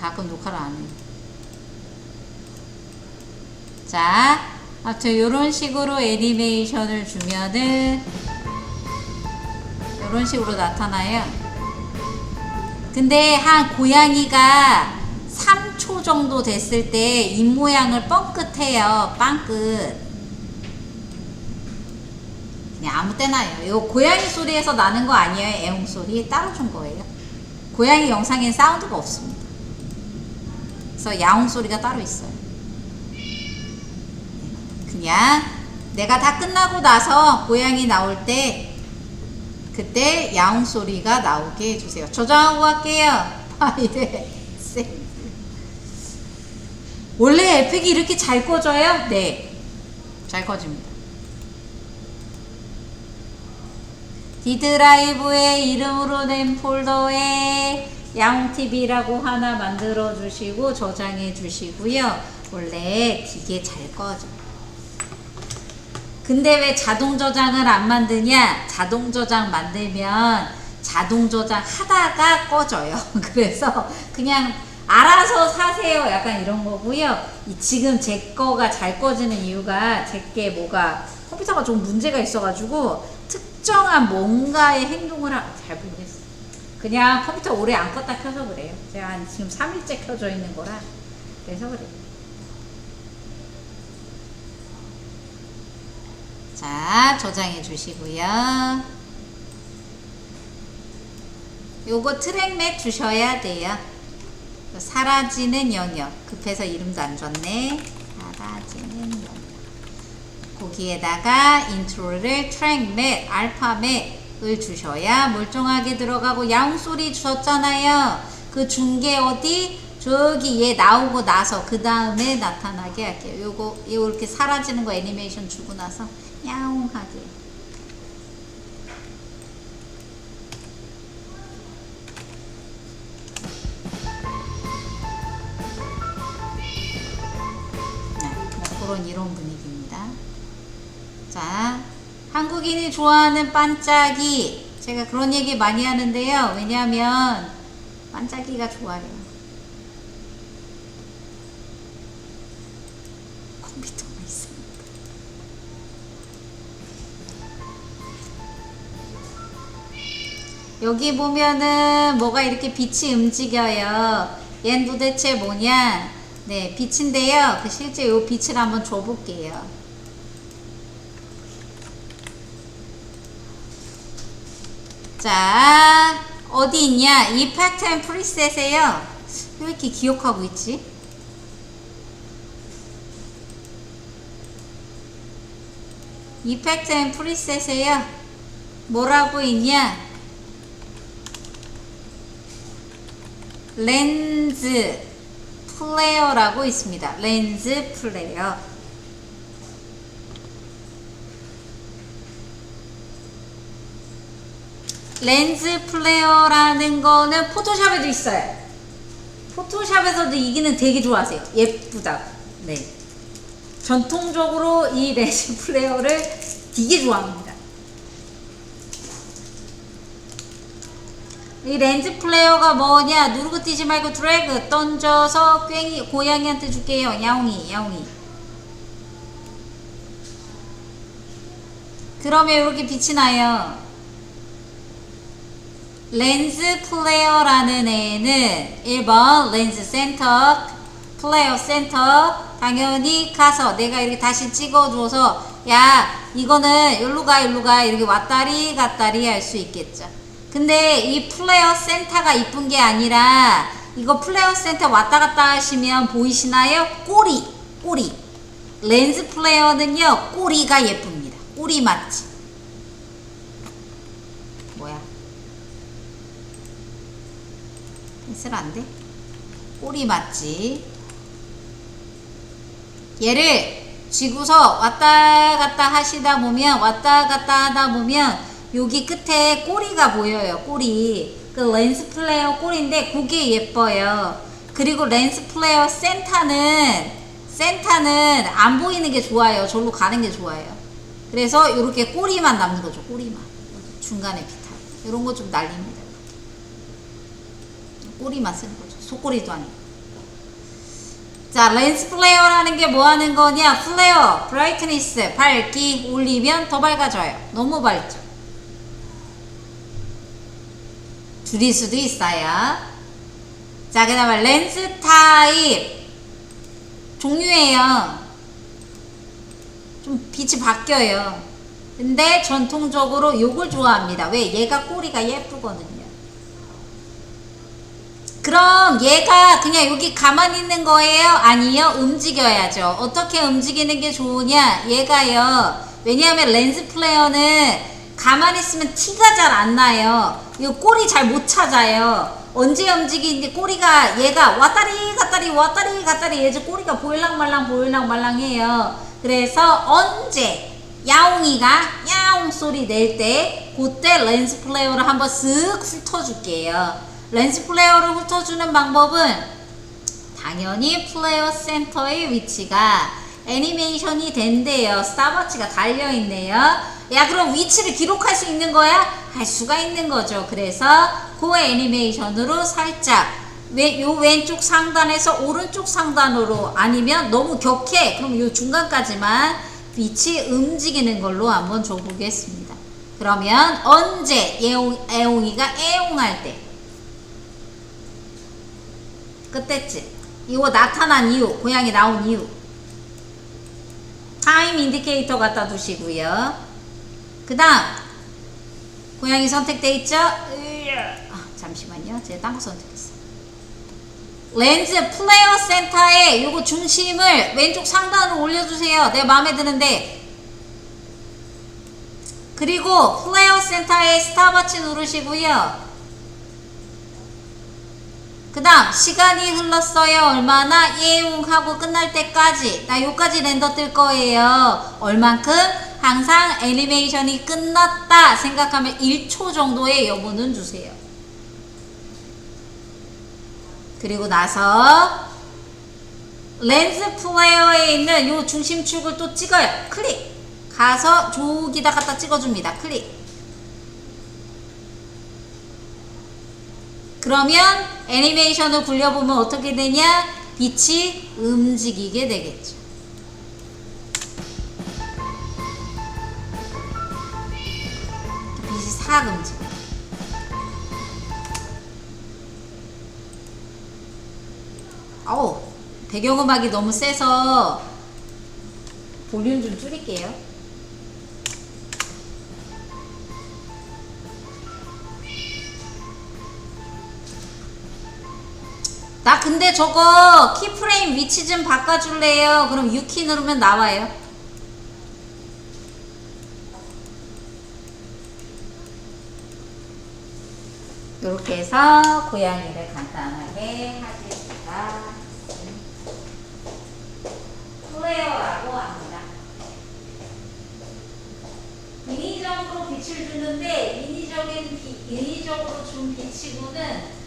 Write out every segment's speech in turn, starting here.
가끔 녹화를 안 해요. 자, 아무튼 이런 식으로 애니메이션을 주면은 이런 식으로 나타나요. 근데 한 고양이가 3초 정도 됐을 때 입모양을 뻥끗해요. 빵끝. 그냥 아무 때나요. 이거 고양이 소리에서 나는 거 아니에요. 애옹 소리 따로 준 거예요. 고양이 영상엔 사운드가 없습니다. 그래서 야옹 소리가 따로 있어요. 그냥 내가 다 끝나고 나서 고양이 나올 때 그때 야옹 소리가 나오게 해주세요. 저장하고 갈게요. 파일에 세이브. 원래 에펙이 이렇게 잘 꺼져요? 네, 잘 꺼집니다. D드라이브의 이름으로 낸 폴더에 야옹TV라고 하나 만들어 주시고 저장해 주시고요. 원래 되게 잘 꺼져요. 근데 왜 자동 저장을 안 만드냐? 자동 저장 만들면 자동 저장 하다가 꺼져요. 그래서 그냥 알아서 사세요. 약간 이런 거고요. 지금 제 거가 잘 꺼지는 이유가 제게 뭐가 컴퓨터가 좀 문제가 있어가지고 특정한 뭔가의 행동을 잘 모르겠어요. 그냥 컴퓨터 오래 안 껐다 켜서 그래요. 제가 지금 3일째 켜져 있는 거라 그래서 그래요. 자, 저장해 주시고요. 요거 트랙맵 주셔야 돼요. 사라지는 영역. 급해서 이름도 안 줬네. 사라지는 영역. 거기에다가 인트로를 트랙맵, 알파맵을 주셔야 멀쩡하게 들어가고 야옹소리 주셨잖아요. 그 중계 어디? 저기 얘 나오고 나서 그 다음에 나타나게 할게요. 요거 이렇게 사라지는 거 애니메이션 주고 나서 야옹하게. 네, 그런 이런 분위기입니다. 자, 한국인이 좋아하는 반짝이. 제가 그런 얘기 많이 하는데요. 왜냐하면 반짝이가 좋아요. 컴퓨터가 있습니다. 여기 보면은 뭐가 이렇게 빛이 움직여요. 얘는 도대체 뭐냐? 네, 빛인데요. 그 실제 요 빛을 한번 줘볼게요. 자, 어디 있냐? 이펙트 앤 프리셋에요. 왜 이렇게 기억하고 있지? 이펙트 앤 프리셋에요. 뭐라고 있냐? 렌즈 플레이어라고 있습니다. 렌즈 플레이어. 렌즈 플레이어라는 거는 포토샵에도 있어요. 포토샵에서도 이 기능 되게 좋아하세요. 예쁘다고. 네. 전통적으로 이 렌즈 플레이어를 되게 좋아합니다. 이 렌즈 플레이어가 뭐냐? 누르고 뛰지 말고 드래그 던져서 꽹이 고양이한테 줄게요. 야옹이 야옹이. 그러면 이렇게 빛이 나요. 렌즈 플레이어라는 애는 1번 렌즈 센터, 플레이어 센터. 당연히 가서 내가 이렇게 다시 찍어줘서 야 이거는 여기로 가 여기로 가 이렇게 왔다리 갔다리 할 수 있겠죠. 근데 이 플레이어 센터가 이쁜 게 아니라 이거 플레이어 센터 왔다 갔다 하시면 보이시나요? 꼬리. 렌즈 플레이어는요 꼬리가 예쁩니다. 꼬리 맞지? 뭐야? 펜슬 안 돼? 꼬리 맞지? 얘를 쥐고서 왔다 갔다 하시다 보면 왔다 갔다 하다 보면 여기 끝에 꼬리가 보여요. 꼬리. 그 렌즈 플레이어 꼬리인데 그게 예뻐요. 그리고 렌즈 플레이어 센터는 안 보이는 게 좋아요. 저로 가는 게 좋아요. 그래서 이렇게 꼬리만 남는 거죠. 꼬리만. 중간에 비탈. 이런 거 좀 날립니다. 꼬리만 쓰는 거죠. 속꼬리도 아니고. 자, 렌즈 플레어라는 게 뭐 하는 거냐? 플레어, 브라이트니스, 밝기 올리면 더 밝아져요. 너무 밝죠? 줄일 수도 있어요. 자, 그 다음에 렌즈 타입 종류예요. 좀 빛이 바뀌어요. 근데 전통적으로 요걸 좋아합니다. 왜? 얘가 꼬리가 예쁘거든요. 그럼 얘가 그냥 여기 가만히 있는 거예요? 아니요, 움직여야죠. 어떻게 움직이는 게 좋으냐? 얘가요, 왜냐하면 렌즈 플레어는 가만히 있으면 티가 잘 안 나요. 이거 꼬리 잘 못 찾아요. 언제 움직이는지 꼬리가 얘가 왔다리 갔다리 왔다리 갔다리 얘 꼬리가 보일랑말랑 보일랑말랑 해요. 그래서 언제 야옹이가 야옹 소리 낼 때 그때 렌즈 플레어를 한번 쓱 훑어줄게요. 렌즈 플레어를 훑어주는 방법은 당연히 플레어 센터의 위치가 애니메이션이 된대요. 스탑워치가 달려있네요. 야, 그럼 위치를 기록할 수 있는 거야? 할 수가 있는 거죠. 그래서 그 애니메이션으로 살짝 요 왼쪽 상단에서 오른쪽 상단으로, 아니면 너무 격해 그럼 요 중간까지만 빛이 움직이는 걸로 한번 줘보겠습니다. 그러면 언제 애옹이가 애옹할 때, 그때쯤 이거 나타난 이유, 고양이 나온 이유 타임 인디케이터 갖다 두시고요. 그 다음 고양이 선택돼 있죠? 잠시만요, 제가 딴 거 선택했어요. 렌즈 플레어 센터에 요거 중심을 왼쪽 상단으로 올려주세요. 내 마음에 드는데. 그리고 플레어 센터에 스탑워치 누르시고요. 그 다음 시간이 흘렀어요. 얼마나? 예웅하고 끝날 때까지. 나 요까지 렌더 뜰 거예요. 얼만큼? 항상 애니메이션이 끝났다 생각하면 1초 정도의 여부는 주세요. 그리고 나서 렌즈 플레어에 있는 요 중심축을 또 찍어요. 클릭! 가서 저기다 갖다 찍어줍니다. 클릭! 그러면 애니메이션을 굴려보면 어떻게 되냐? 빛이 움직이게 되겠죠. 빛이 싹 움직여. 어우, 배경음악이 너무 세서 볼륨 좀 줄일게요. 나 근데 저거 키프레임 위치 좀 바꿔줄래요? 그럼 6키 누르면 나와요. 이렇게 해서 고양이를 간단하게 하겠습니다. 플레어라고 합니다. 인위적으로 빛을 주는데 인위적으로 준 빛이고는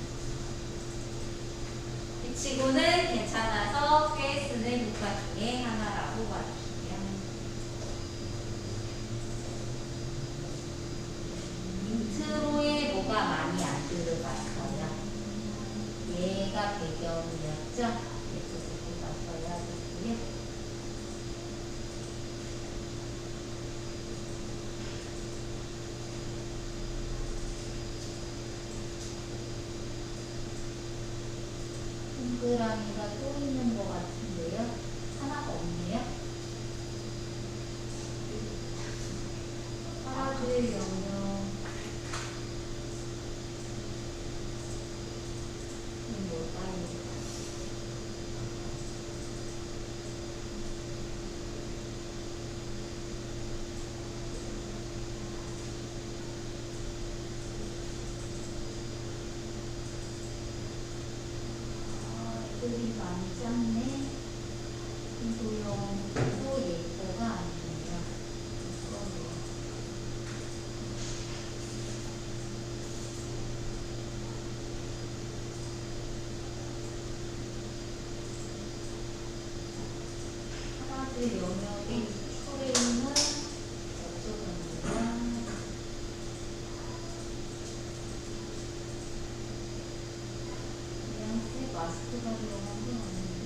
괜찮아서 꽤 쓰는 효과 중에 하나라고 봐주시면 인트로에 뭐가 많이 안 들어갔어요. 얘가 배경이었죠. 이쪽으로 가서야 되고요. 동그라미가 또 있는 것 같은데요. 하나가 없네요. 파라줄 영역. 이게 뭘까요? 애들이 많이 작네. 도형도 예뻐가 아닙니다. 하나의 영역의 프레임은 없어졌습니다. 마스크가 들어간 건 아닌데.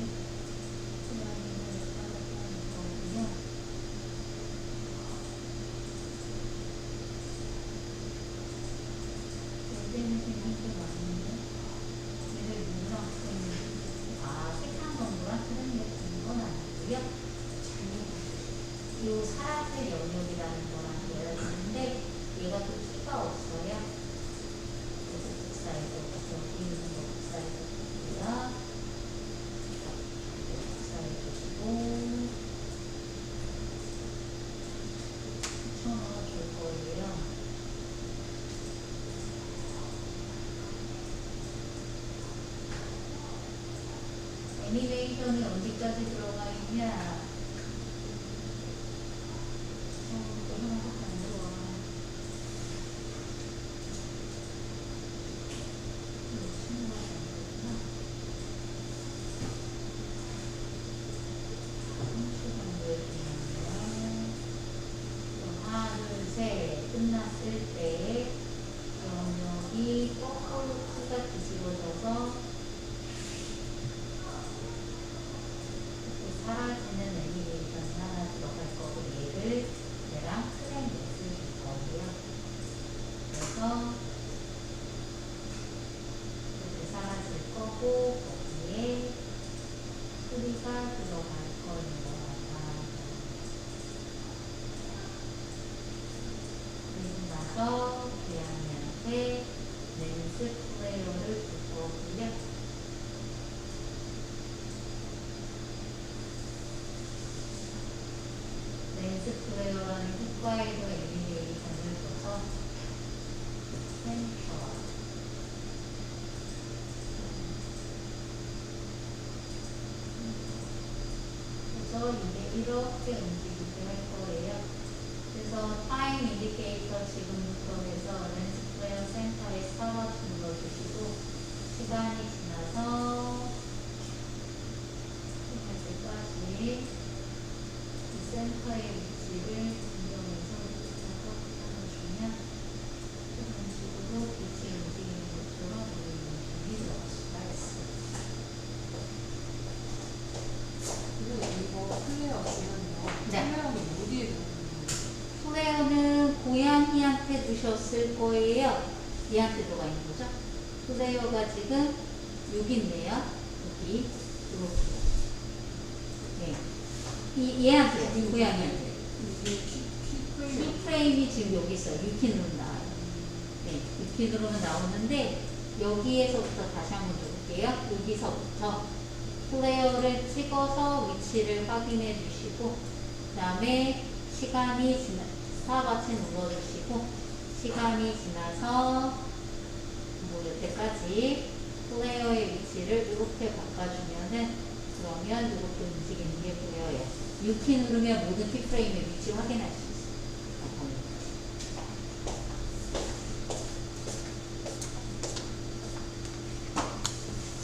애니메이션이 어디까지 들어가 있냐? 또 하나밖에 안 들어와. 하나, 둘, 셋 끝났을 때 영역이 거꾸로 X가 뒤집어져서 사라지는 애니메이션이 하나 들어갈 거고 얘를 얘랑 프레임넷을 줄 거고요. 그래서 이렇게 사라질 거고 거기에 소리가 들어갈 거예요. 그리고 나서 고양이한테 렌즈 플레이어를 줄 거고요. 렌즈 플레이어라는 흑과이로 애니메이션을 줘서 센터 그래서 이게 이렇게 움직이게 할 거예요. 그래서 타임 인디케이터 지금부터 해서 렌즈 플레이어 센터에 스타워치 눌러주시고 시간이 지나서 할 때까지 센터의 위치를 진정해서 찾아주면 이런 식으로 빛이 움직이는 것처럼 애니메이션이 들어갈 수가 있습니다. 그리고 이거 플레이어 쓰면요. 네. 플레이어는 어디에 두는 플레이어는 고양이한테 두셨을 거예요. 얘한테 들어가 있는 거죠. 플레이어가 지금 여기 있네요. 여기 이렇게. 네. 얘한테, 고양이한테. 키프레임이 지금 여기 있어요. 6킨으로 나와요. 네, 6킨으로는 나오는데 여기에서부터 다시 한번 줘볼게요. 여기서부터 플레이어를 찍어서 위치를 확인해 주시고 그 다음에 시간이 지나 스탑워치 눌러주시고 시간이 지나서 뭐 여태까지 플레이어의 위치를 이렇게 바꿔주면은 그러면 이렇게 움직이는 게 보여요. 6키 누르면 모든 키프레임의 위치 확인할 수 있어요.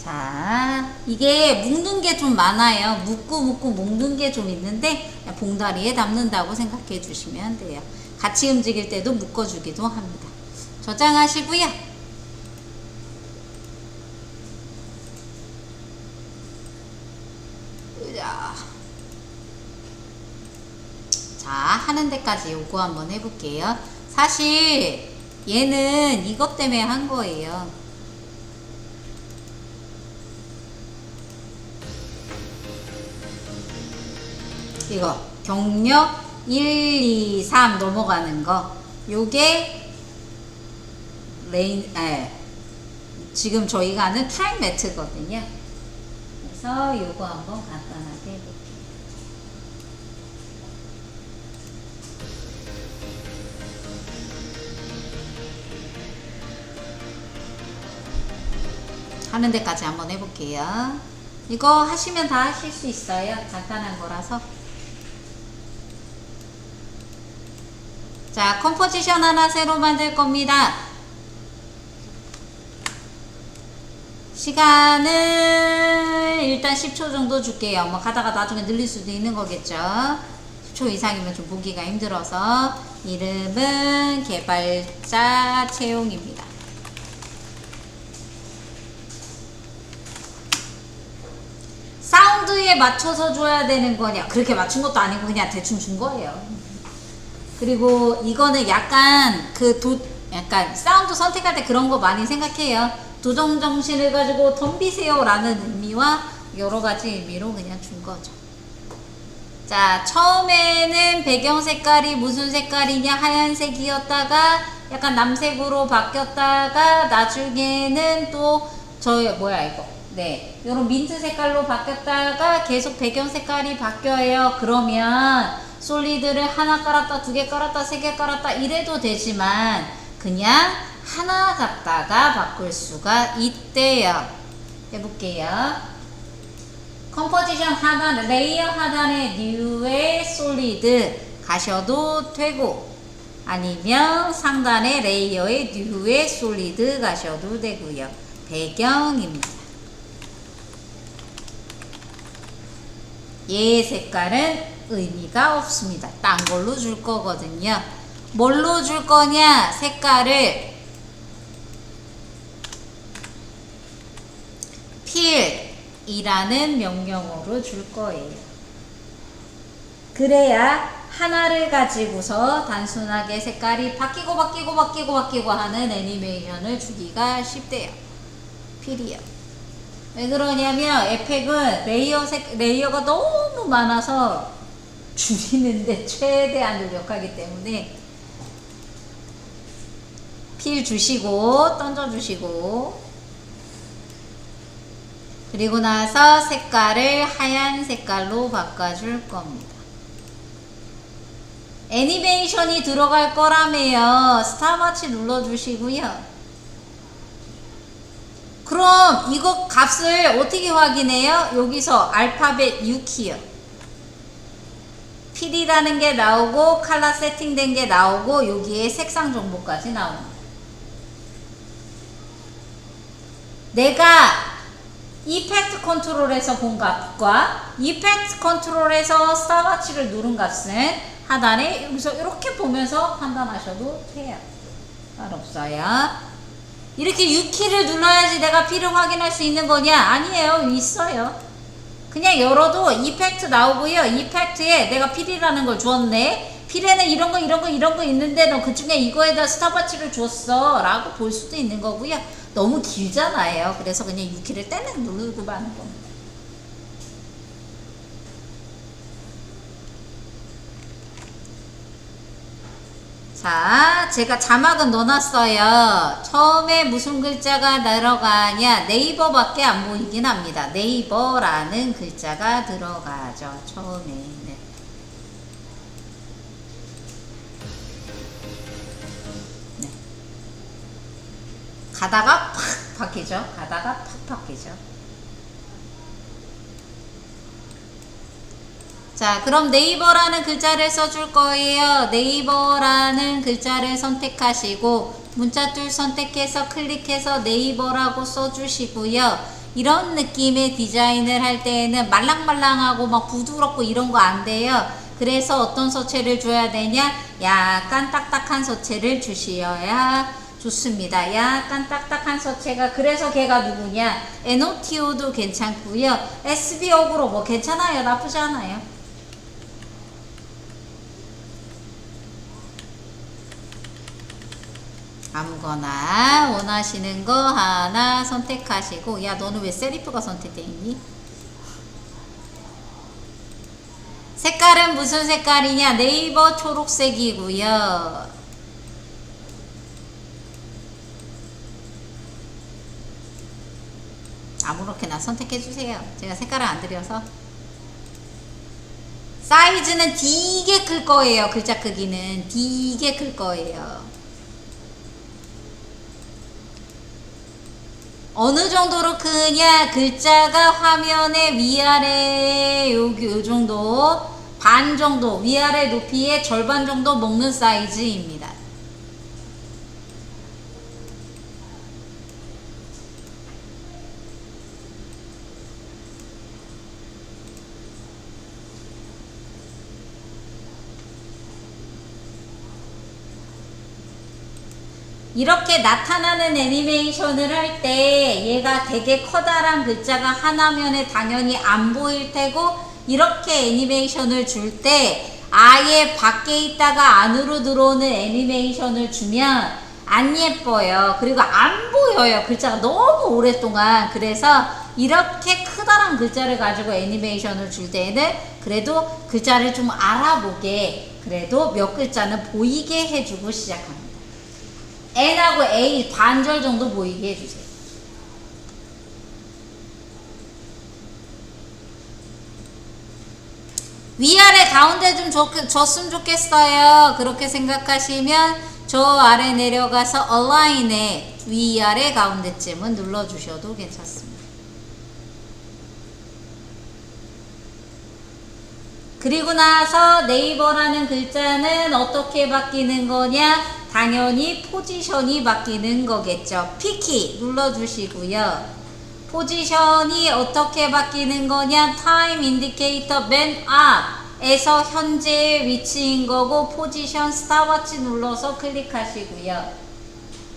자, 이게 묶는 게 좀 많아요. 묶고 묶는 게 좀 있는데 그냥 봉다리에 담는다고 생각해 주시면 돼요. 같이 움직일 때도 묶어주기도 합니다. 저장하시고요. 자, 하는 데까지 요거 한번 해볼게요. 사실 얘는 이것 때문에 한 거예요. 이거 경력 1, 2, 3 넘어가는 거 요게 지금 저희가 하는 트랙 매트거든요. 그래서 요거 한번 간단하게 해볼게요. 하는 데까지 한번 해볼게요. 이거 하시면 다 하실 수 있어요. 간단한 거라서. 자, 컴포지션 하나 새로 만들 겁니다. 시간은 일단 10초 정도 줄게요. 뭐 가다가 나중에 늘릴 수도 있는 거겠죠. 10초 이상이면 좀 보기가 힘들어서. 이름은 개발자 채용입니다. 사운드에 맞춰서 줘야 되는 거냐? 그렇게 맞춘 것도 아니고 그냥 대충 준 거예요. 그리고 이거는 약간 약간 사운드 선택할 때 그런 거 많이 생각해요. 도전 정신을 가지고 덤비세요 라는 의미와 여러 가지 의미로 그냥 준 거죠. 자, 처음에는 배경 색깔이 무슨 색깔이냐? 하얀색이었다가 약간 남색으로 바뀌었다가 나중에는 또 뭐야 이거? 네, 요런 민트 색깔로 바뀌었다가 계속 배경 색깔이 바뀌어요. 그러면 솔리드를 하나 깔았다, 두 개 깔았다, 세 개 깔았다 이래도 되지만 그냥 하나 갖다가 바꿀 수가 있대요. 해볼게요. 컴포지션 하단, 레이어 하단에 뉴에 솔리드 가셔도 되고, 아니면 상단에 레이어에 뉴에 솔리드 가셔도 되고요. 배경입니다. 얘 색깔은 의미가 없습니다. 딴 걸로 줄 거거든요. 뭘로 줄 거냐? 색깔을 필이라는 명령어로 줄 거예요. 그래야 하나를 가지고서 단순하게 색깔이 바뀌고 하는 애니메이션을 주기가 쉽대요. 필이요. 왜 그러냐면 에펙은 레이어가 너무 많아서 줄이는데 최대한 노력하기 때문에 필 주시고 던져주시고, 그리고 나서 색깔을 하얀 색깔로 바꿔줄 겁니다. 애니메이션이 들어갈 거라며요. 스타마치 눌러주시고요. 그럼 이거 값을 어떻게 확인해요? 여기서 알파벳 6키요. 필이라는 게 나오고 컬러 세팅된 게 나오고 여기에 색상 정보까지 나옵니다. 내가 이펙트 컨트롤에서 본 값과 이펙트 컨트롤에서 스타마치를 누른 값은 하단에 여기서 이렇게 보면서 판단하셔도 돼요. 상관없어요. 이렇게 6키를 눌러야지 내가 필을 확인할 수 있는 거냐? 아니에요. 있어요. 그냥 열어도 이펙트 나오고요. 이펙트에 내가 필이라는 걸 주었네. 필에는 이런 거 있는데 너 그 중에 이거에다 스타바치를 줬어 라고 볼 수도 있는 거고요. 너무 길잖아요. 그래서 그냥 6키를 떼는 누르고 마는 겁니다. 자, 제가 자막은 넣어놨어요. 처음에 무슨 글자가 들어가냐? 네이버밖에 안 보이긴 합니다. 네이버라는 글자가 들어가죠. 처음에는. 네. 가다가 팍 바뀌죠. 가다가 팍 바뀌죠. 자, 그럼 네이버라는 글자를 써줄 거예요. 네이버라는 글자를 선택하시고 문자툴 선택해서 클릭해서 네이버라고 써주시고요. 이런 느낌의 디자인을 할 때에는 말랑말랑하고 막 부드럽고 이런 거 안 돼요. 그래서 어떤 서체를 줘야 되냐? 약간 딱딱한 서체를 주셔야 좋습니다. 약간 딱딱한 서체가, 그래서 걔가 누구냐? NOTO도 괜찮고요. SBO로 뭐 괜찮아요. 나쁘지 않아요. 아무거나 원하시는 거 하나 선택하시고, 야 너는 왜 세리프가 선택되어 있니? 색깔은 무슨 색깔이냐? 네이버 초록색이고요. 아무렇게나 선택해주세요. 제가 색깔을 안 드려서. 사이즈는 되게 클 거예요. 글자 크기는 되게 클 거예요. 어느 정도로 크냐? 글자가 화면의 위아래 요 정도, 반 정도, 위아래 높이의 절반 정도 먹는 사이즈입니다. 이렇게 나타나는 애니메이션을 할 때 얘가 되게 커다란 글자가 하나면에 당연히 안 보일 테고, 이렇게 애니메이션을 줄 때 아예 밖에 있다가 안으로 들어오는 애니메이션을 주면 안 예뻐요. 그리고 안 보여요. 글자가 너무 오랫동안. 그래서 이렇게 커다란 글자를 가지고 애니메이션을 줄 때는 그래도 글자를 좀 알아보게, 그래도 몇 글자는 보이게 해주고 시작합니다. N하고 A 반절 정도 보이게 해주세요. 위아래 가운데 좀 줬으면 좋겠어요. 그렇게 생각하시면 저 아래 내려가서 Align에 위아래 가운데쯤은 눌러주셔도 괜찮습니다. 그리고 나서 네이버라는 글자는 어떻게 바뀌는 거냐? 당연히 포지션이 바뀌는 거겠죠. P키 눌러주시고요. 포지션이 어떻게 바뀌는 거냐? 타임 인디케이터 맨 앞에서 현재의 위치인 거고 포지션 스탑워치 눌러서 클릭하시고요.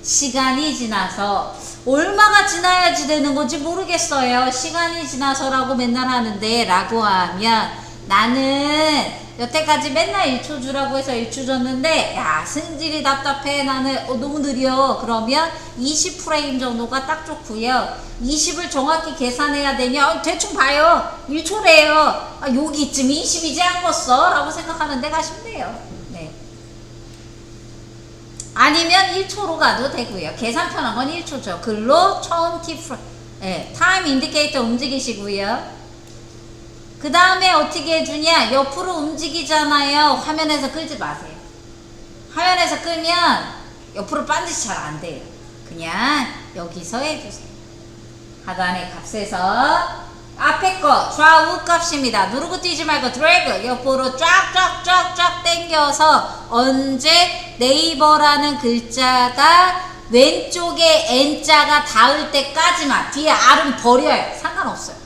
시간이 지나서 얼마가 지나야지 되는 건지 모르겠어요. 시간이 지나서라고 맨날 하는데 라고 하면 나는 여태까지 맨날 1초 주라고 해서 1초 줬는데 야 승질이 답답해 나는 너무 느려. 그러면 20프레임 정도가 딱 좋고요. 20을 정확히 계산해야 되냐? 대충 봐요. 1초래요. 여기쯤 20이지 않겠어? 라고 생각하는 데 가시면 돼요. 네. 아니면 1초로 가도 되고요. 계산 편한 건 1초죠. 글로 처음 타임 인디케이터 움직이시고요. 그 다음에 어떻게 해주냐? 옆으로 움직이잖아요. 화면에서 끌지 마세요. 화면에서 끌면 옆으로 반드시 잘 안 돼요. 그냥 여기서 해주세요. 하단의 값에서 앞에 거 좌우 값입니다. 누르고 뛰지 말고 드래그 옆으로 쫙쫙쫙쫙 당겨서 언제 네이버라는 글자가 왼쪽에 N자가 닿을 때까지만 뒤에 R은 버려요. 상관없어요.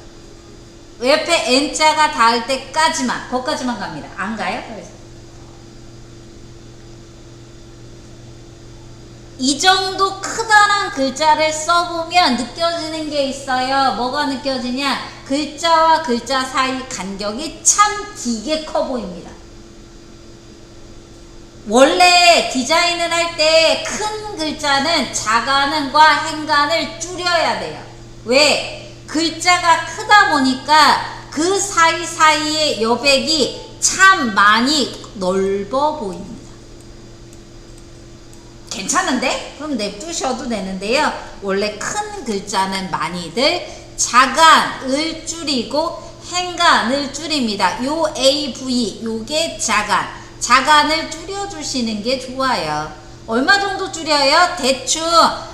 옆에 N자가 닿을 때까지만 거기까지만 갑니다. 안 가요? 그래서 이 정도 크다란 글자를 써보면 느껴지는 게 있어요. 뭐가 느껴지냐? 글자와 글자 사이 간격이 참 되게 커 보입니다. 원래 디자인을 할 때 큰 글자는 자간과 행간을 줄여야 돼요. 왜? 글자가 크다 보니까 그 사이사이의 여백이 참 많이 넓어 보입니다. 괜찮은데? 그럼 냅두셔도 되는데요. 원래 큰 글자는 많이들 자간을 줄이고 행간을 줄입니다. 요 AV, 요게 자간을 줄여주시는 게 좋아요. 얼마 정도 줄여요? 대충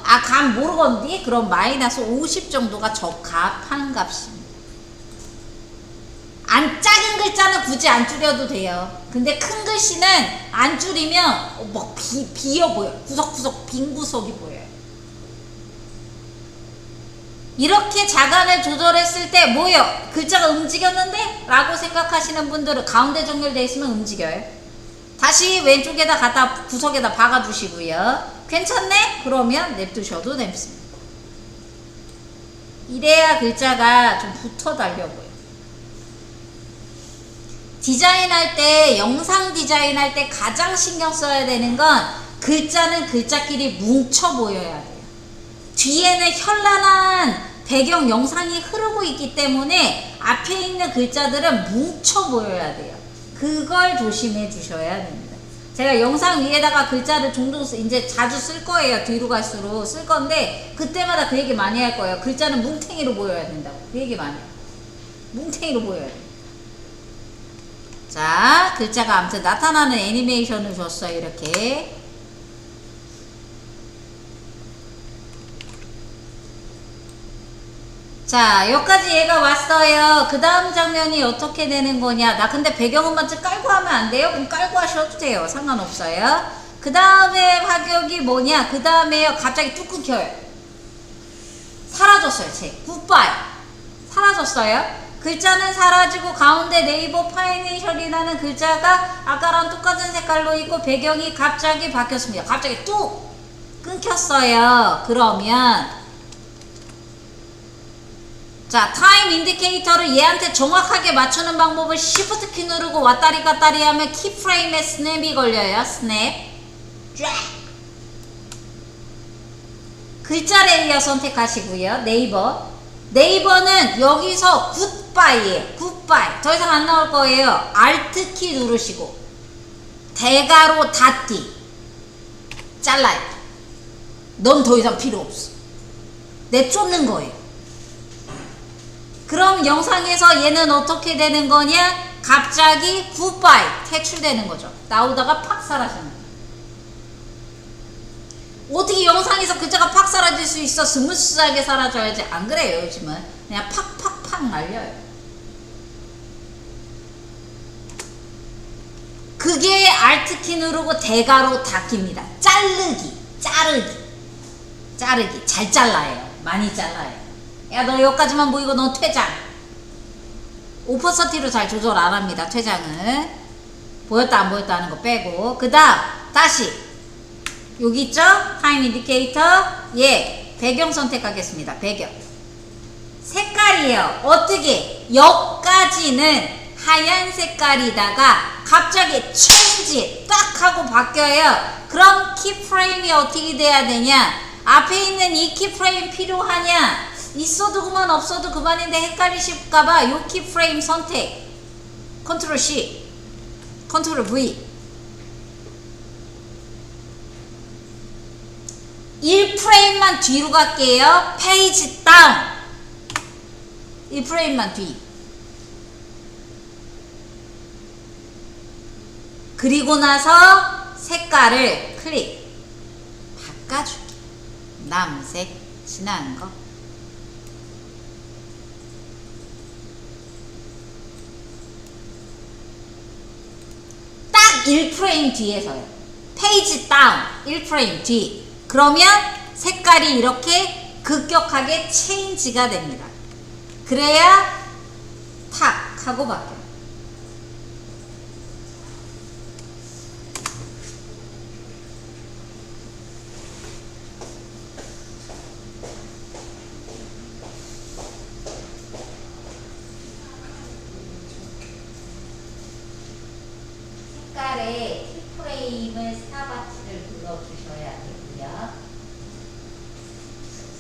감 모르겠니? 그럼 마이너스 50 정도가 적합한 값입니다. 작은 글자는 굳이 안 줄여도 돼요. 근데 큰 글씨는 안 줄이면 막 비어 보여요. 구석구석 빈 구석이 보여요. 이렇게 자간을 조절했을 때 뭐예요? 글자가 움직였는데? 라고 생각하시는 분들은 가운데 정렬되어 있으면 움직여요. 다시 왼쪽에다 갖다 구석에다 박아주시고요. 괜찮네? 그러면 냅두셔도 됩니다. 이래야 글자가 좀 붙어 달려고요. 디자인할 때, 영상 디자인할 때 가장 신경 써야 되는 건 글자는 글자끼리 뭉쳐 보여야 돼요. 뒤에는 현란한 배경 영상이 흐르고 있기 때문에 앞에 있는 글자들은 뭉쳐 보여야 돼요. 그걸 조심해 주셔야 됩니다. 제가 영상 위에다가 글자를 종종 이제 자주 쓸 거예요. 뒤로 갈수록 쓸 건데 그때마다 그 얘기 많이 할 거예요. 글자는 뭉탱이로 보여야 된다고. 그 얘기 많이 해요. 뭉탱이로 보여야 돼요. 자, 글자가 아무튼 나타나는 애니메이션을 줬어요. 이렇게. 자, 여기까지 얘가 왔어요. 그 다음 장면이 어떻게 되는 거냐. 나 근데 배경음만 좀 깔고 하면 안 돼요? 그럼 깔고 하셔도 돼요. 상관없어요. 그 다음에 파격이 뭐냐. 그 다음에요. 갑자기 뚝 끊겨요. 사라졌어요. 굿바이. 사라졌어요. 글자는 사라지고 가운데 네이버 파이내셜이라는 글자가 아까랑 똑같은 색깔로 있고 배경이 갑자기 바뀌었습니다. 갑자기 뚝 끊겼어요. 그러면 자, 타임 인디케이터를 얘한테 정확하게 맞추는 방법을 Shift 키 누르고 왔다리 갔다리 하면 키프레임에 스냅이 걸려요. 스냅. 쫙. 글자 레이어 선택하시고요. 네이버. 네이버는 여기서 굿바이에요. 굿바이. 더 이상 안 나올 거예요. Alt 키 누르시고 대가로 닫기. 잘라요. 넌 더 이상 필요 없어. 내쫓는 거예요. 그럼 영상에서 얘는 어떻게 되는 거냐? 갑자기 굿바이 퇴출되는 거죠. 나오다가 팍 사라지는 거예요. 어떻게 영상에서 글자가 팍 사라질 수 있어? 스무스하게 사라져야지. 안 그래요, 요즘은. 그냥 팍팍팍 날려요. 그게 Alt키 누르고 대괄호 닫기입니다. 자르기. 잘 잘라요. 많이 잘라요. 야, 너 여기까지만 보이고 너 퇴장. 오퍼서티로 잘 조절 안 합니다. 퇴장은. 보였다 안 보였다 하는 거 빼고. 그 다음 다시 여기 있죠? 타임 인디케이터. 예, 배경 선택하겠습니다. 배경. 색깔이에요. 어떻게? 여기까지는 하얀 색깔이다가 갑자기 체인지 딱 하고 바뀌어요. 그럼 키프레임이 어떻게 돼야 되냐? 앞에 있는 이 키프레임 필요하냐? 있어도 그만 없어도 그만인데 헷갈리실까봐 요 키프레임 선택. 컨트롤 C, 컨트롤 V. 1프레임만 뒤로 갈게요. 페이지 다운. 1프레임만 뒤. 그리고 나서 색깔을 클릭. 바꿔줄게. 남색, 진한 거. 딱 1프레임 뒤에서요. 페이지 다운. 1프레임 뒤. 그러면 색깔이 이렇게 급격하게 체인지가 됩니다. 그래야 탁 하고 바뀌어요. 색깔에 키프레임을 스타바치를 눌러주셔야 되고요.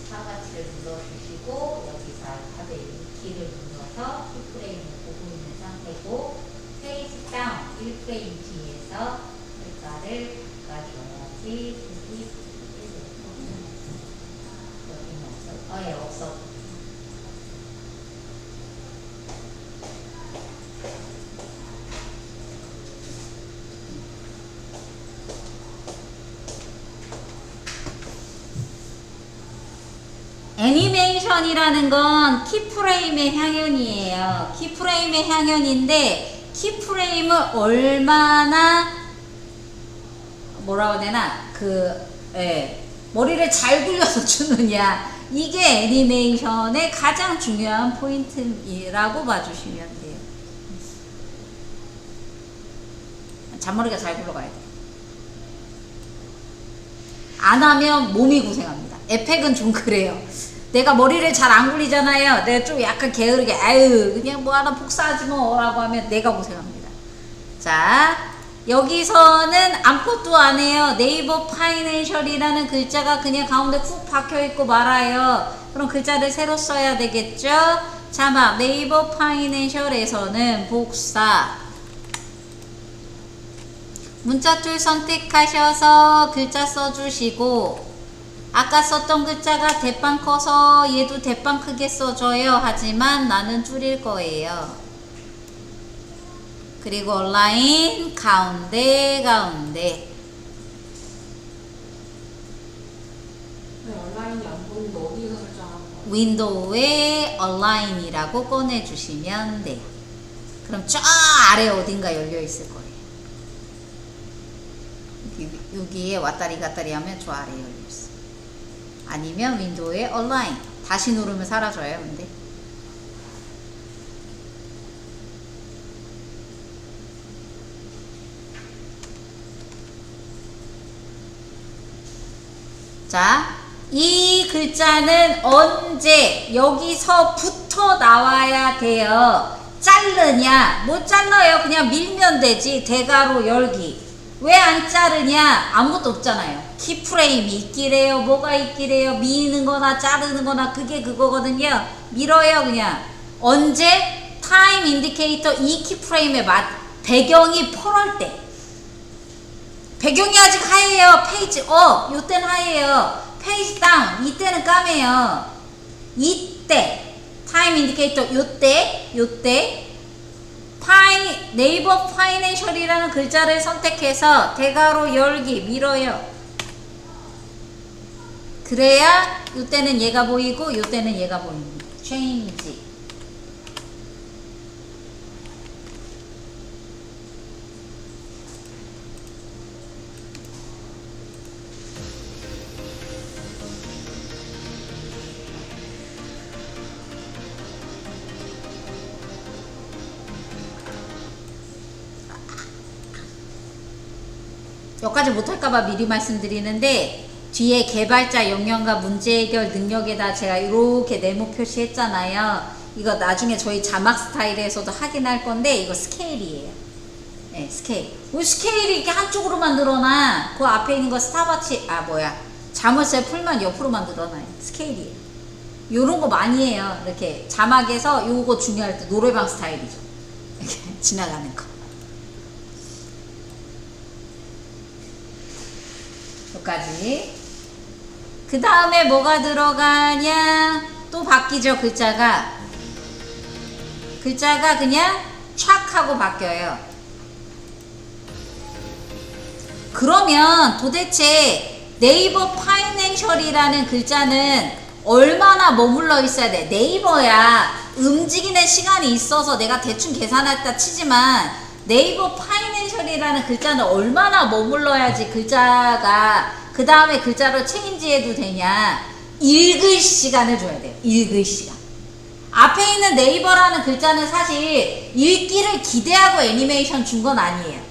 스타바치를 눌러주시고 여기서 알파벳 키를 눌러서 키프레임을 보고 있는 상태고 페이지 다운 1프레임 뒤에서 색깔을 바꿔줘야지. 여기는 없어. 예, 없어. 애니메이션이라는 건 키프레임의 향연이에요. 키프레임의 향연인데 키프레임을 얼마나 뭐라고 해야 되나 머리를 잘 굴려서 주느냐, 이게 애니메이션의 가장 중요한 포인트라고 봐주시면 돼요. 잔머리가 잘 굴러가야 돼요. 안 하면 몸이 고생합니다. 에펙은 좀 그래요. 내가 머리를 잘 안 굴리잖아요. 내가 좀 약간 게으르게 아유 그냥 뭐 하나 복사하지 뭐 라고 하면 내가 고생합니다. 자, 여기서는 아무것도 안 해요. 네이버 파이낸셜이라는 글자가 그냥 가운데 쿡 박혀있고 말아요. 그럼 글자를 새로 써야 되겠죠. 자막 네이버 파이낸셜에서는 복사, 문자 툴 선택하셔서 글자 써주시고, 아까 썼던 글자가 대빵 커서 얘도 대빵 크게 써줘요. 하지만 나는 줄일 거예요. 그리고 온라인 가운데. 네, 온라인이 안 보이는데 어디에서 설정하는 거예요? 윈도우에 온라인이라고 꺼내주시면 돼요. 그럼 저 아래 어딘가 열려 있을 거예요. 여기에 왔다리 갔다리 하면 저 아래 열려 있어. 아니면 윈도우에 온라인 다시 누르면 사라져요. 근데 자, 이 글자는 언제 여기서부터 나와야 돼요. 자르냐? 못 잘라요. 그냥 밀면 되지. 대괄호 열기. 왜 안 자르냐? 아무것도 없잖아요. 키프레임이 있기래요. 뭐가 있기래요. 미는 거나 자르는 거나 그게 그거거든요. 밀어요 그냥. 언제? 타임 인디케이터 이 키프레임에 배경이 펄할 때. 배경이 아직 하얘요. 페이지 업 요때는 하얘요. 페이지 다운 이때는 까매요. 이때 타임 인디케이터 요때 네이버 파이낸셜이라는 글자를 선택해서 대괄호 열기 밀어요. 그래야 요때는 얘가 보이고 요때는 얘가 보입니다. change. 여기까지 못할까봐 미리 말씀드리는데 뒤에 개발자 역량과 문제 해결 능력에다 제가 이렇게 네모 표시했잖아요. 이거 나중에 저희 자막 스타일에서도 확인할 건데 이거 스케일이에요. 네, 스케일. 왜 스케일이 이렇게 한쪽으로만 늘어나? 그 앞에 있는 거 스타바치 자물쇠 풀만 옆으로만 늘어나요. 스케일이에요. 요런 거 많이 해요. 이렇게 자막에서 요거 중요할 때 노래방 스타일이죠. 이렇게 지나가는 거. 여기까지. 그 다음에 뭐가 들어가냐? 또 바뀌죠, 글자가. 글자가 그냥 촥 하고 바뀌어요. 그러면 도대체 네이버 파이낸셜이라는 글자는 얼마나 머물러 있어야 돼? 네이버야 움직이는 시간이 있어서 내가 대충 계산했다 치지만 네이버 파이낸셜이라는 글자는 얼마나 머물러야지 글자가 그 다음에 글자로 체인지해도 되냐? 읽을 시간을 줘야 돼요. 읽을 시간. 앞에 있는 네이버라는 글자는 사실 읽기를 기대하고 애니메이션 준 건 아니에요.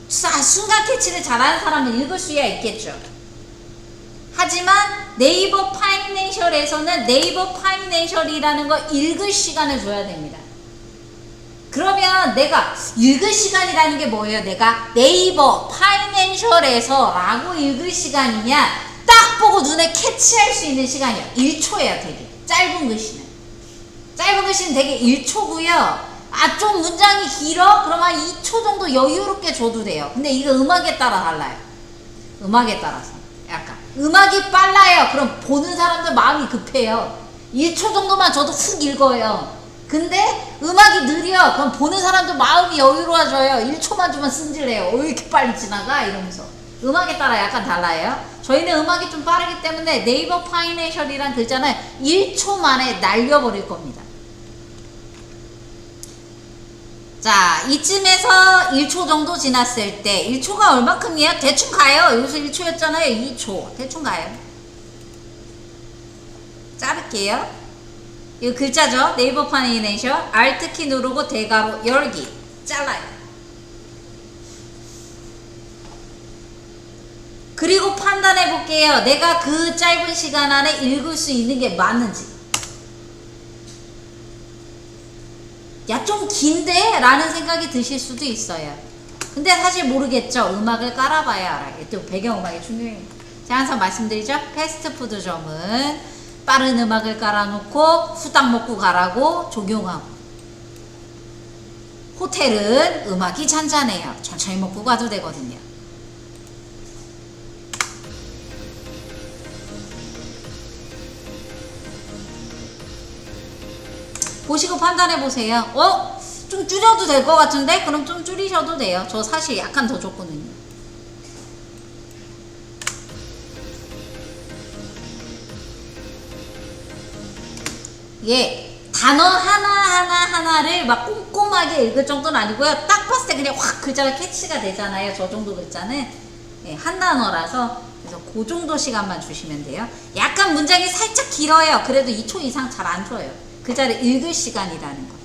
순간 캐치를 잘하는 사람은 읽을 수야 있겠죠. 하지만 네이버 파이낸셜에서는 네이버 파이낸셜이라는 거 읽을 시간을 줘야 됩니다. 그러면 내가 읽을 시간이라는 게 뭐예요? 내가 네이버 파이낸셜에서 라고 읽을 시간이냐? 딱 보고 눈에 캐치할 수 있는 시간이요. 1초예요, 되게. 짧은 글씨는. 짧은 글씨는 되게 1초고요. 좀 문장이 길어? 그럼 한 2초 정도 여유롭게 줘도 돼요. 근데 이거 음악에 따라 달라요. 음악에 따라서. 약간. 음악이 빨라요. 그럼 보는 사람들 마음이 급해요. 1초 정도만 줘도 훅 읽어요. 근데 음악이 느려. 그럼 보는 사람도 마음이 여유로워져요. 1초만 주면 승질내요. 왜 이렇게 빨리 지나가? 이러면서. 음악에 따라 약간 달라요. 저희는 음악이 좀 빠르기 때문에 네이버 파이낸셜이란 글자는 1초 만에 날려버릴 겁니다. 자, 이쯤에서 1초 정도 지났을 때 1초가 얼마큼이에요? 대충 가요. 여기서 1초였잖아요. 2초. 대충 가요. 자를게요. 이거 글자죠. 네이버 파이낸셜. Alt키 누르고 대괄호 열기. 잘라요. 그리고 판단해 볼게요. 내가 그 짧은 시간 안에 읽을 수 있는 게 맞는지. 야, 좀 긴데? 라는 생각이 드실 수도 있어요. 근데 사실 모르겠죠. 음악을 깔아봐야 알아요. 또 배경음악이 중요해요. 제가 항상 말씀드리죠. 패스트푸드점은 빠른 음악을 깔아놓고 후딱 먹고 가라고 적용하고, 호텔은 음악이 잔잔해요. 천천히 먹고 가도 되거든요. 보시고 판단해 보세요. 좀 줄여도 될 것 같은데? 그럼 좀 줄이셔도 돼요. 저 사실 약간 더 줬거든요. 예, 단어 하나를 막 꼼꼼하게 읽을 정도는 아니고요. 딱 봤을 때 그냥 확 글자가 캐치가 되잖아요. 저 정도 글자는. 예, 한 단어라서. 그래서 그 정도 시간만 주시면 돼요. 약간 문장이 살짝 길어요. 그래도 2초 이상 잘 안 줘요. 글자를 읽을 시간이라는 거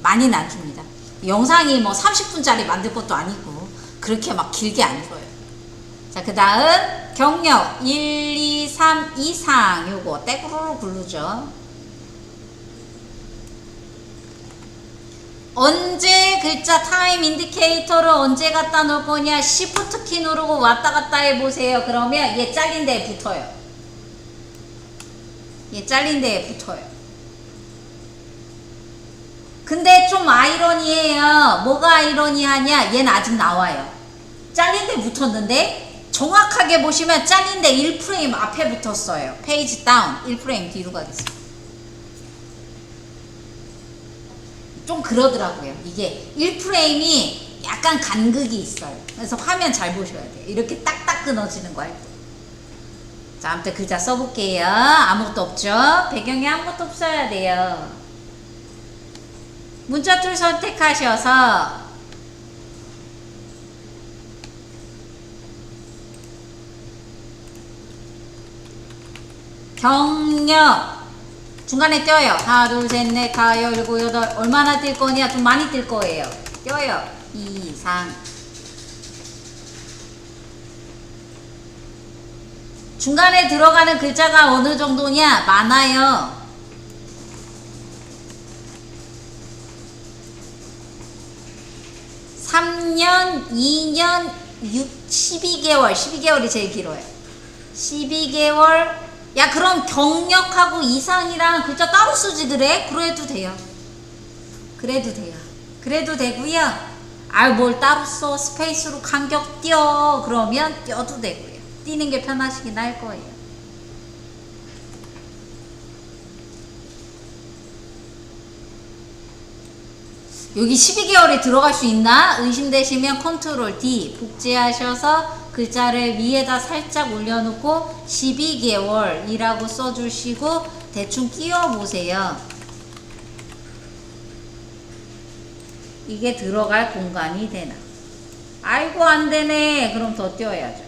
많이는 안 줍니다. 영상이 뭐 30분짜리 만들 것도 아니고 그렇게 막 길게 안 줘요. 자, 그 다음 경력 1, 2, 3 이상 요거 떼구르르 굴르죠. 언제 글자 타임 인디케이터를 언제 갖다 놓을 거냐? Shift 키 누르고 왔다 갔다 해보세요. 그러면 얘 잘린 데에 붙어요. 얘 잘린 데에 붙어요. 근데 좀 아이러니해요. 뭐가 아이러니하냐? 얘는 아직 나와요. 잘린 데 붙었는데 정확하게 보시면 잘린 데 1프레임 앞에 붙었어요. 페이지 다운 1프레임 뒤로 가겠습니다. 좀 그러더라고요. 이게 1프레임이 약간 간극이 있어요. 그래서 화면 잘 보셔야 돼요. 이렇게 딱딱 끊어지는 거 할 때. 자, 아무튼 글자 써볼게요. 아무것도 없죠? 배경에 아무것도 없어야 돼요. 문자툴 선택하셔서 경력 중간에 떼어요. 하나, 둘, 셋, 넷, 다, 열, 일곱, 여덟. 얼마나 뛸 거냐? 좀 많이 뛸 거예요. 떼어요. 2, 3. 중간에 들어가는 글자가 어느 정도냐? 많아요. 3년, 2년, 12개월. 12개월이 제일 길어요. 12개월. 야, 그럼 경력하고 이상이랑 글자 따로 쓰지 그래? 그래도 돼요. 그래도 돼요. 그래도 되고요. 아, 뭘 따로 써? 스페이스로 간격 띄어. 그러면 띄어도 되고요. 띄는 게 편하시긴 할 거예요. 여기 12개월에 들어갈 수 있나? 의심되시면 컨트롤 D 복제하셔서 글자를 위에다 살짝 올려놓고 12개월이라고 써주시고 대충 끼워 보세요. 이게 들어갈 공간이 되나? 아이고 안 되네. 그럼 더 띄워야죠.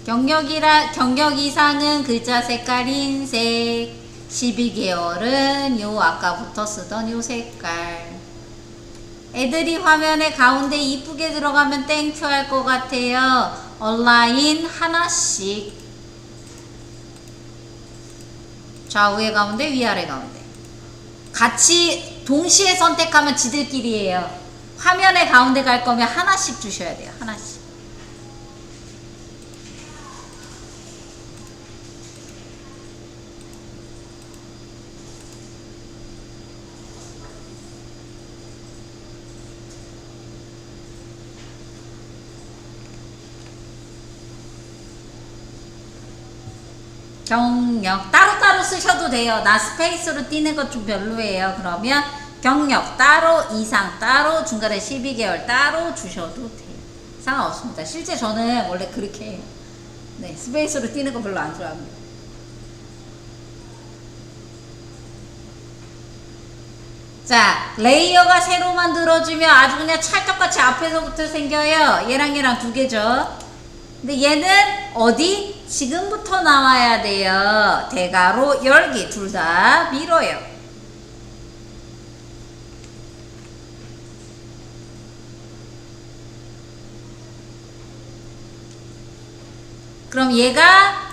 경력 이상은 글자 색깔 흰색, 12개월은 요 아까부터 쓰던 요 색깔. 애들이 화면에 가운데 이쁘게 들어가면 땡큐 할 것 같아요. 얼라인 하나씩. 좌우에 가운데, 위아래 가운데. 같이 동시에 선택하면 지들끼리예요. 화면에 가운데 갈 거면 하나씩 주셔야 돼요. 하나씩. 경력 따로따로 쓰셔도 돼요. 나 스페이스로 띄는 것 좀 별로예요. 그러면 경력 따로, 이상 따로, 중간에 12개월 따로 주셔도 돼요. 상관없습니다. 실제 저는 원래 그렇게 해요. 네, 스페이스로 띄는 거 별로 안 좋아합니다. 자, 레이어가 새로 만들어지면 아주 그냥 찰떡같이 앞에서부터 생겨요. 얘랑 얘랑 두 개죠. 근데 얘는 어디? 지금부터 나와야 돼요. 대가로 열기 둘 다 밀어요. 그럼 얘가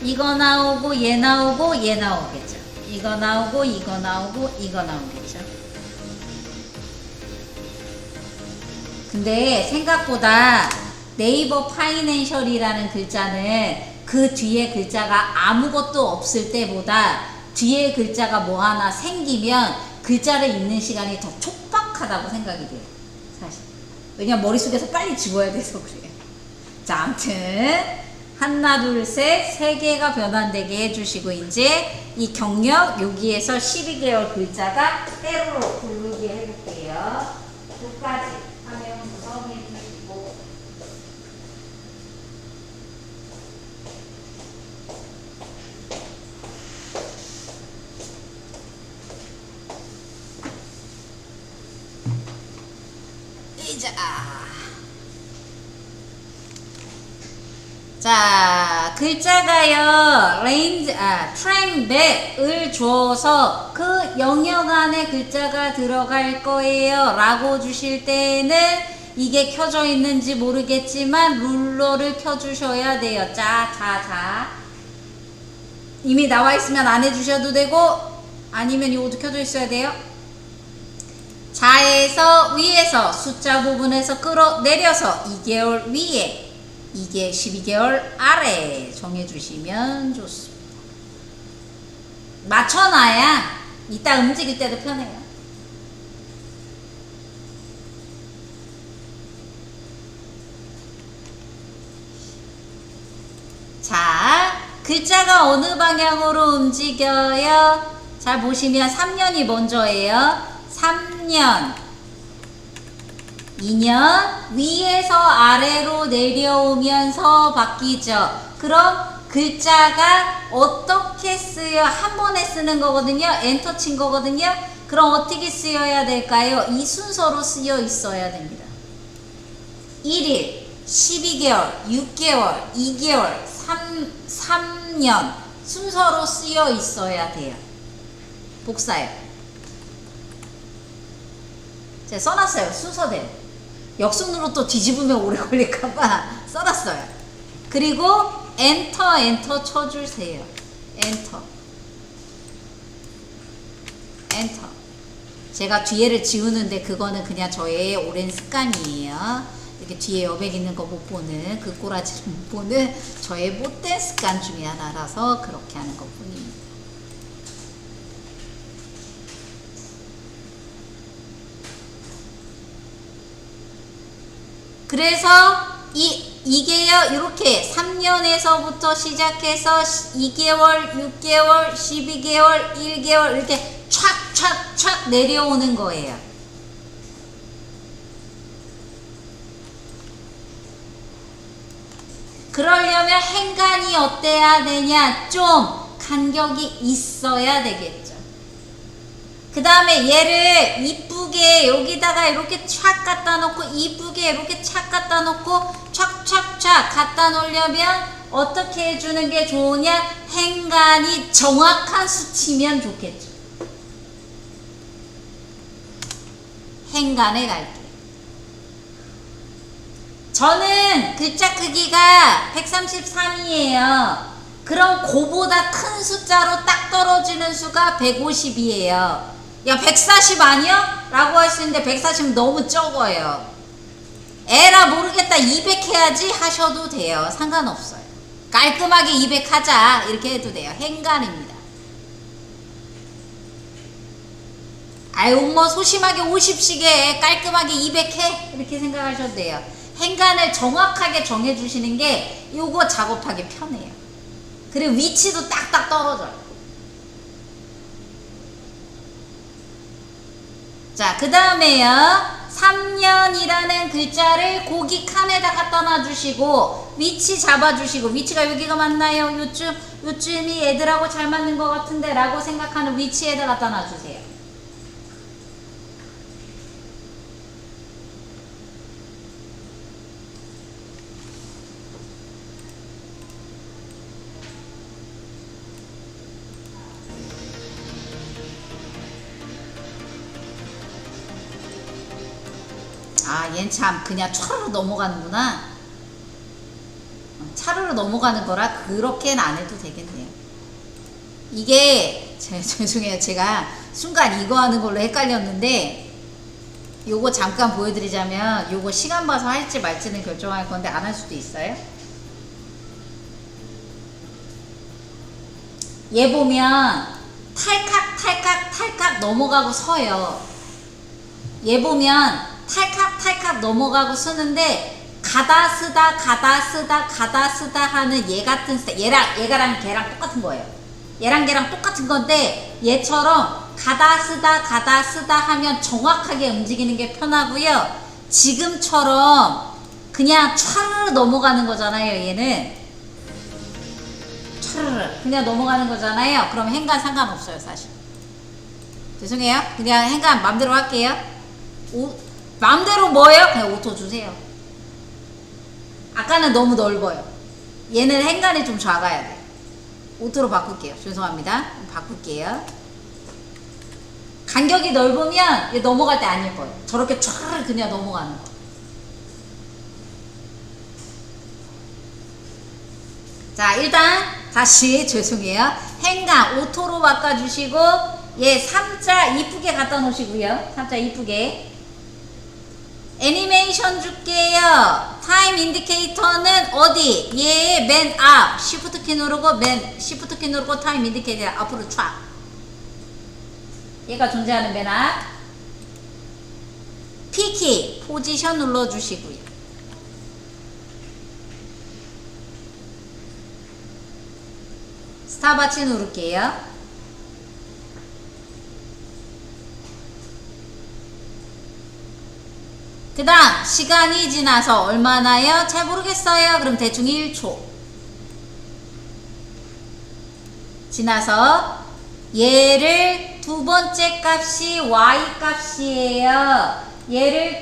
이거 나오고 얘 나오고 얘 나오겠죠. 이거 나오고 이거 나오고 이거 나오겠죠. 근데 생각보다 네이버 파이낸셜이라는 글자는 그 뒤에 글자가 아무것도 없을 때보다 뒤에 글자가 뭐 하나 생기면 글자를 읽는 시간이 더 촉박하다고 생각이 돼요. 사실. 왜냐면 머릿속에서 빨리 지워야 돼서 그래요. 자, 아무튼 하나 둘 셋 세 개가 변환되게 해주시고 이제 이 경력 여기에서 12개월 글자가 때로 부르게 해볼게요. 두 가지 화면 구성해 주시고 자, 글자가요, 트랙백을 줘서 그 영역 안에 글자가 들어갈 거예요 라고 주실 때는 이게 켜져 있는지 모르겠지만 룰러를 켜주셔야 돼요. 자. 이미 나와 있으면 안 해주셔도 되고 아니면 이것도 켜져 있어야 돼요. 자에서 위에서 숫자 부분에서 끌어내려서 2개월 위에 이게 12개월 아래 정해주시면 좋습니다. 맞춰놔야 이따 움직일 때도 편해요. 자, 글자가 어느 방향으로 움직여요? 잘 보시면 3년이 먼저예요. 3년 2년 위에서 아래로 내려오면서 바뀌죠. 그럼 글자가 어떻게 쓰여? 한 번에 쓰는 거거든요. 엔터 친 거거든요. 그럼 어떻게 쓰여야 될까요? 이 순서로 쓰여 있어야 됩니다. 1일, 12개월, 6개월, 2개월, 3년 순서로 쓰여 있어야 돼요. 복사요. 제가 써놨어요. 순서대로. 역순으로 또 뒤집으면 오래 걸릴까봐 써놨어요. 그리고 엔터 쳐주세요. 엔터. 제가 뒤에를 지우는데 그거는 그냥 저의 오랜 습관이에요. 이렇게 뒤에 여백 있는 거 못 보는, 그 꼬라지를 못 보는 저의 못된 습관 중에 하나라서 그렇게 하는 것 뿐입니다. 그래서 이게요, 이렇게 3년에서부터 시작해서 2개월, 6개월, 12개월, 1개월 이렇게 촥촥촥 내려오는 거예요. 그러려면 행간이 어때야 되냐? 좀 간격이 있어야 되겠죠. 그 다음에 얘를 이쁘게 여기다가 이렇게 촥 갖다 놓고 이쁘게 이렇게 촥 갖다 놓고 촥촥촥 갖다 놓으려면 어떻게 해주는 게 좋으냐? 행간이 정확한 수치면 좋겠죠. 행간에 갈게요. 저는 글자 크기가 133이에요. 그럼 그보다 큰 숫자로 딱 떨어지는 수가 150이에요. 야, 140 아니야? 라고 할 수 있는데 140은 너무 적어요. 에라 모르겠다, 200 해야지 하셔도 돼요. 상관없어요. 깔끔하게 200 하자 이렇게 해도 돼요. 행간입니다. 아유, 뭐 소심하게 50씩 해, 깔끔하게 200 해, 이렇게 생각하셔도 돼요. 행간을 정확하게 정해주시는 게 요거 작업하기 편해요. 그리고 위치도 딱딱 떨어져요. 자, 그 다음에요, 3년이라는 글자를 고기 칸에다 갖다 놔주시고 위치 잡아주시고, 위치가 여기가 맞나요? 요쯤이 애들하고 잘 맞는 것 같은데 라고 생각하는 위치에다 갖다 놔주세요. 아, 얜 참 그냥 차르르 넘어가는구나. 차르르 넘어가는 거라 그렇게는 안 해도 되겠네요. 이게 죄송해요, 제가 순간 이거 하는 걸로 헷갈렸는데, 요거 잠깐 보여드리자면, 요거 시간 봐서 할지 말지는 결정할 건데 안 할 수도 있어요. 얘 보면 탈칵 넘어가고 서요. 얘 보면 탈칵 넘어가고 쓰는데, 가다 쓰다 하는 얘 같은 스타일, 얘랑 걔랑 똑같은 거예요. 얘랑 걔랑 똑같은 건데, 얘처럼 가다 쓰다 하면 정확하게 움직이는 게 편하고요. 지금처럼 그냥 촤르르 넘어가는 거잖아요. 얘는 촤르르 그냥 넘어가는 거잖아요. 그럼 행간 상관없어요, 사실. 죄송해요. 그냥 행간 맘대로 할게요. 맘대로 뭐예요? 그냥 오토 주세요. 아까는 너무 넓어요. 얘는 행간이 좀 작아야 돼. 오토로 바꿀게요. 죄송합니다. 바꿀게요. 간격이 넓으면 얘 넘어갈 때 안 예뻐요. 저렇게 촤르르 그냥 넘어가는 거. 자, 일단 다시 죄송해요. 행간 오토로 바꿔주시고, 얘 3자 이쁘게 갖다 놓으시고요. 3자 이쁘게. 애니메이션 줄게요. 타임 인디케이터는 어디? 얘 맨 앞. 시프트 키 누르고 시프트 키 누르고 타임 인디케이터 앞으로 촥. 얘가 존재하는 맨 앞. P키 포지션 눌러주시고요. 스탑워치 누를게요. 그 다음 시간이 지나서 얼마나요? 잘 모르겠어요. 그럼 대충 1초 지나서 얘를 두 번째 값이 y 값이에요. 얘를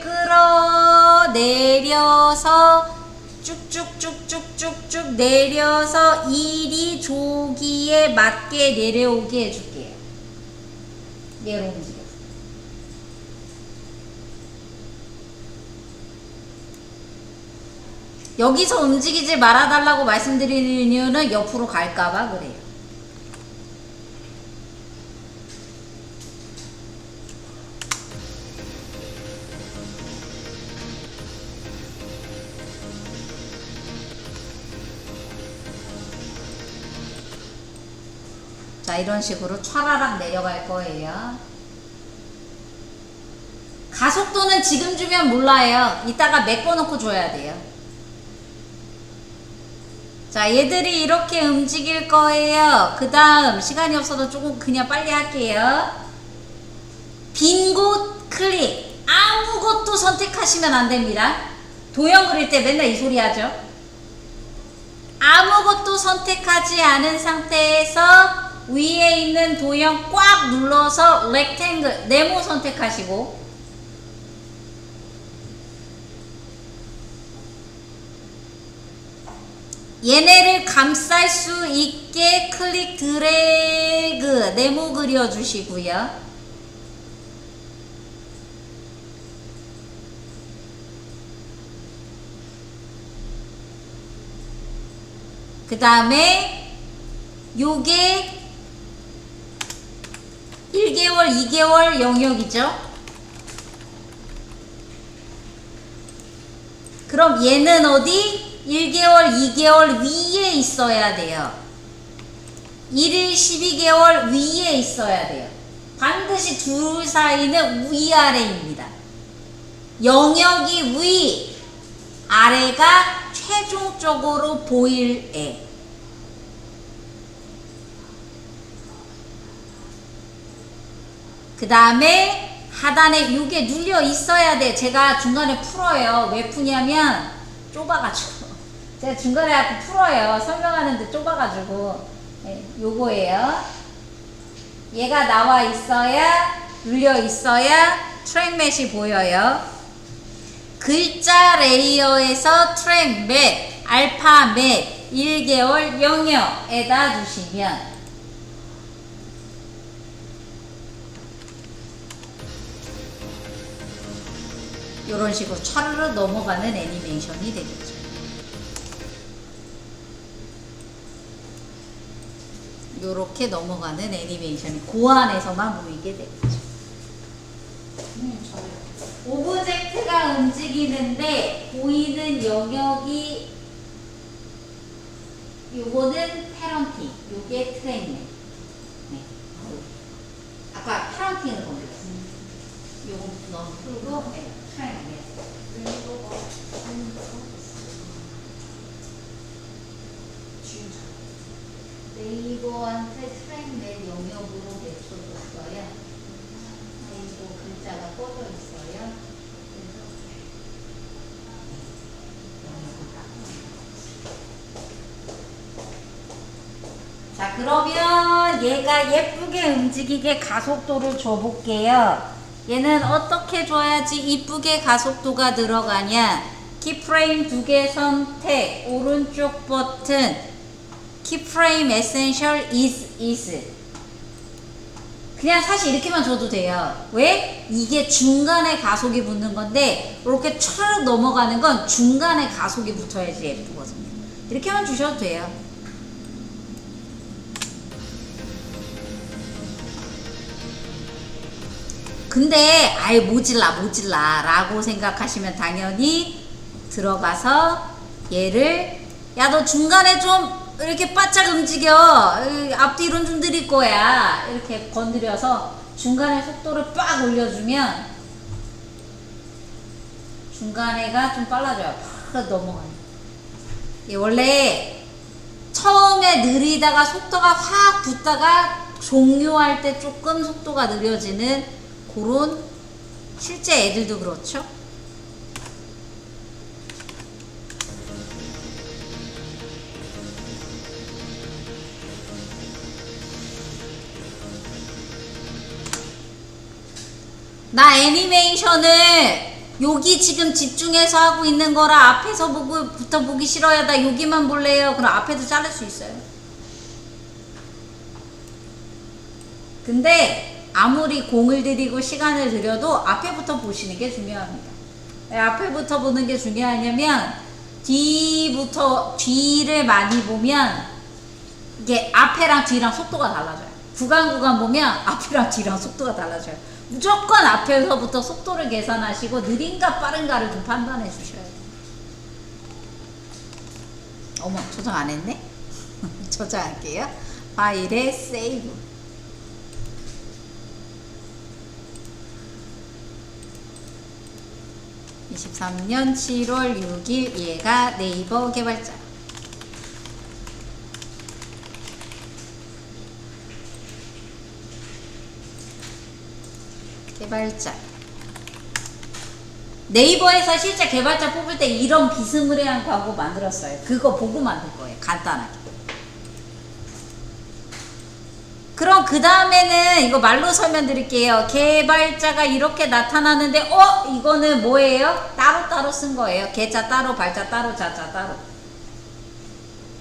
끌어내려서 쭉쭉쭉쭉쭉쭉 내려서 1이 조기에 맞게 내려오게 해줄게요. 얘로 움직여. 여기서 움직이지 말아달라고 말씀드리는 이유는 옆으로 갈까봐 그래요. 자, 이런 식으로 촤라락 내려갈 거예요. 가속도는 지금 주면 몰라요. 이따가 메꿔놓고 줘야 돼요. 자, 얘들이 이렇게 움직일 거예요. 그 다음 시간이 없어서 조금 그냥 빨리 할게요. 빈 곳 클릭. 아무것도 선택하시면 안 됩니다. 도형 그릴 때 맨날 이 소리 하죠. 아무것도 선택하지 않은 상태에서 위에 있는 도형 꽉 눌러서 렉탱글, 네모 선택하시고, 얘네를 감쌀 수 있게 클릭 드래그 네모 그려주시고요. 그 다음에 요게 1개월, 2개월 영역이죠. 그럼 얘는 어디? 1개월, 2개월 위에 있어야 돼요. 1일, 12개월 위에 있어야 돼요. 반드시 둘 사이는 위아래입니다. 영역이 위, 아래가 최종적으로 보일 애. 그 다음에 하단에 이게 눌려 있어야 돼. 제가 중간에 풀어요. 왜 푸냐면 좁아가지고. 제가 중간에 자꾸 풀어요. 설명하는데 좁아가지고. 네, 요거예요. 얘가 나와 있어야, 눌려 있어야 트랙 맷이 보여요. 글자 레이어에서 트랙 맷, 알파 맷, 1개월 영역에다 주시면 이런 식으로 차르르 넘어가는 애니메이션이 되겠죠. 요렇게 넘어가는 애니메이션이 그 안에서만 보이게 되겠죠. 오브젝트가 움직이는데 보이는 영역이 요거는 패런팅, 요게 트랙맨. 네. 아까 패런팅을 보여드렸어요. 요거 너무 풀고 네. 트랙맨. 네이버한테 트랙맨 영역으로 내쳐줬어요. 네이버 글자가 꺼져 있어요. 자, 그러면 얘가 예쁘게 움직이게 가속도를 줘볼게요. 얘는 어떻게 줘야지 이쁘게 가속도가 들어가냐? 키프레임 2개 선택, 오른쪽 버튼, 키프레임 에센셜 is. 그냥 사실 이렇게만 줘도 돼요. 왜? 이게 중간에 가속이 붙는 건데 이렇게 촥 넘어가는 건 중간에 가속이 붙어야지 예쁘거든요. 이렇게만 주셔도 돼요. 근데 아예 모질라 라고 생각하시면 당연히 들어가서 얘를 야 너 중간에 좀 이렇게 바짝 움직여 앞뒤로 좀 느릴 거야 이렇게 건드려서 중간에 속도를 빡 올려주면 중간에가 좀 빨라져요. 팍 넘어가요. 원래 처음에 느리다가 속도가 확 붙다가 종료할 때 조금 속도가 느려지는 그런 실제 애들도 그렇죠. 나 애니메이션을 여기 지금 집중해서 하고 있는 거라 앞에서 부터 보기 싫어요. 나 여기만 볼래요. 그럼 앞에도 자를 수 있어요. 근데 아무리 공을 들이고 시간을 들여도 앞에부터 보시는 게 중요합니다. 왜 앞에부터 보는 게 중요하냐면 D부터 G를 많이 보면 이게 앞에랑 뒤랑 속도가 달라져요. 구간 보면 앞이랑 뒤랑 속도가 달라져요. 무조건 앞에서부터 속도를 계산하시고 느린가 빠른가를 좀 판단해 주셔야 돼요. 어머, 저장 안 했네? 저장할게요. 파일에 세이브. (2023년 7월 6일) 얘가 네이버 개발자. 개발자. 네이버에서 실제 개발자 뽑을 때 이런 비스무리한 광고 만들었어요. 그거 보고 만들 거예요. 간단하게. 그럼 그 다음에는 이거 말로 설명드릴게요. 개발자가 이렇게 나타나는데 이거는 뭐예요? 따로따로 쓴 거예요. 개자 따로, 발자 따로, 자자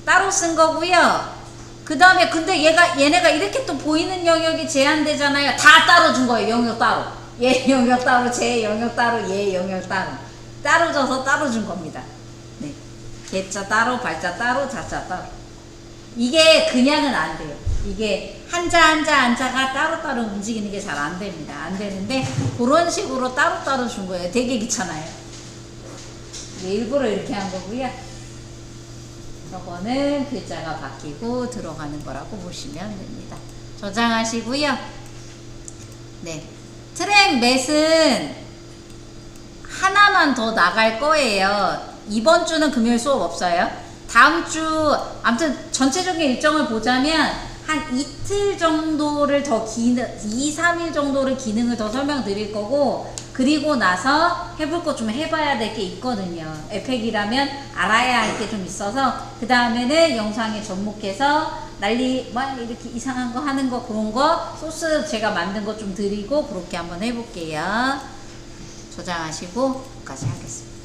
따로 쓴 거고요. 그 다음에 근데 얘네가 이렇게 또 보이는 영역이 제한되잖아요. 다 따로 준 거예요. 영역 따로. 얘 영역 따로, 쟤 영역 따로, 얘 영역 따로 줘서 따로 준 겁니다. 네. 개자 따로, 발자 따로, 자자 따로. 이게 그냥은 안 돼요. 이게 한자가 따로따로 움직이는 게 잘 안 됩니다. 안 되는데 그런 식으로 따로따로 준 거예요. 되게 귀찮아요. 일부러 이렇게 한 거고요. 저거는 글자가 바뀌고 들어가는 거라고 보시면 됩니다. 저장하시고요. 네. 트랙 맷은 하나만 더 나갈 거예요. 이번 주는 금요일 수업 없어요. 다음 주 아무튼 전체적인 일정을 보자면 한 이틀 정도를 더 2, 3일 정도를 기능을 더 설명드릴 거고, 그리고 나서 해볼 거 좀 해봐야 될 게 있거든요. 에펙이라면 알아야 할 게 좀 있어서 그 다음에는 영상에 접목해서 이렇게 이상한 거 하는 거, 그런 거 소스 제가 만든 거 좀 드리고 그렇게 한번 해볼게요. 저장하시고 까지 하겠습니다.